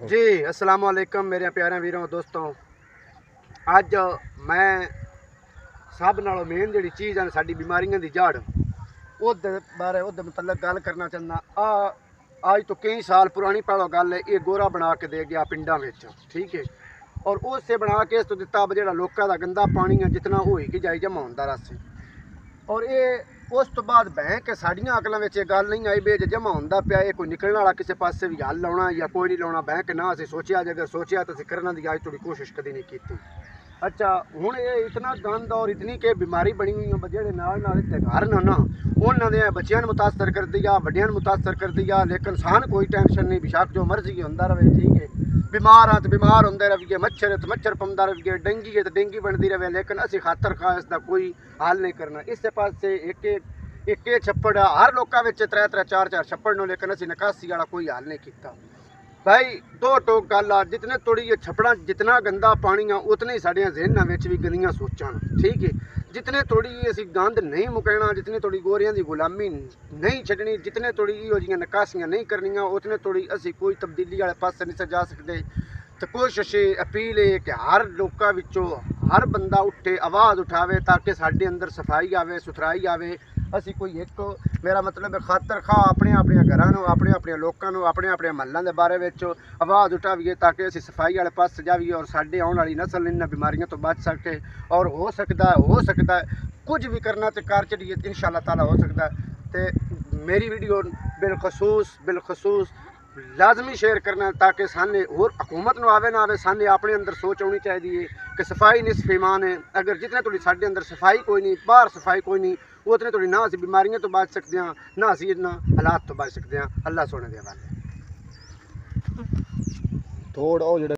जी अस्सलाम वालेकुम मेरे प्यारे वीरों दोस्तों। अज मैं सब नालों मेन जी चीज़ है साडी बीमारियों की जड़ उस बारे उस मतलब गल करना चाहना। आज तो कई साल पुरानी पहलो गल है, ये गोरा बना के दे गया पिंडा में, ठीक है। और उससे बना के इस तो दिता जो लोगों का गंदा पानी है जितना हो ही जाए जमा होंदा रस। और ये उस तो बाद बह के साड़ियाँ अकलों में गल नहीं आई भी जमा होंदा पिया ये कोई निकलने वाला किसी पासे भी हल लाना या कोई नहीं लाना बह के ना असी सोचा, अगर सोचा तो अं करने की अज थोड़ी कोशिश कभी नहीं की। अच्छा हुण ये इतना गंद और इतनी के बीमारी बनी हुई है जे नाल इतने घर न ना उन्होंने बच्चों मुतासर कर दिया, वड्डियां मुतासर कर दिया, लेकिन सान कोई टेंशन नहीं, बेशक जो मर्जी होंदा रहे, ठीक है। बीमार हाँ तो बीमार होंगे रहिए, मच्छर है तो मच्छर पौंदा रहिए, डेंगी है तो डेंगी बनती रहे, लेकिन असी खातर खा इसका कोई हल नहीं करना। इस पास एक छप्पड़ हर लोगों में त्रै त्रै चार चार छप्पड़ नो, लेकिन असी निकासी वाला कोई हल नहीं किया। भाई दो टोक गल आ, जितने थोड़ी ये छप्पड़ा जितना गंदा पानी आ उतने ही साढ़िया जहना भी गंदियां सोचा, ठीक है। जितने थोड़ी असी गंद नहीं मुकैना, जितनी थोड़ी गोरियां की गुलामी नहीं छड्डनी, जितने थोड़ी इहो जिहियां निकासियां नहीं करनियां, उतने थोड़ी असी कोई तब्दीली वाले पास नहीं जा सकते। तो कोशिश अपील है कि हर लोगों विचों हर बंदा उठे, आवाज़ उठावे ताकि साढ़े अंदर सफाई आवे, सुथराई आवे। असी कोई एक मेरा मतलब है खातर खा अपने अपने घरों, अपने अपने लोगों, अपने अपने महलों के बारे में आवाज़ उठावीए ताकि असी सफाई वाले पास जाइए और साढ़े आने वाली नस्ल इन बीमारियों तो बच सके। और हो सकता है कुछ भी करना तो कर चलिए, इंशाअल्लाह ताला हो सकता है। तो मेरी वीडियो बिलखसूस लाजमी शेयर करना ताकि सामने और हुकूमत को आवे ना आवे, सामने अपने अंदर सोच आनी चाहिए कि सफाई निसफ ईमान है। अगर जितने थोड़ी साढ़े अंदर सफाई कोई नहीं, बाहर सफाई कोई नहीं, उतने थोड़ी ना असी बीमारियों तो बच सकते हैं, ना असी इन्ना हालात तो बच सकते हैं। अल्लाह सोने दे हवाले। थोड़ा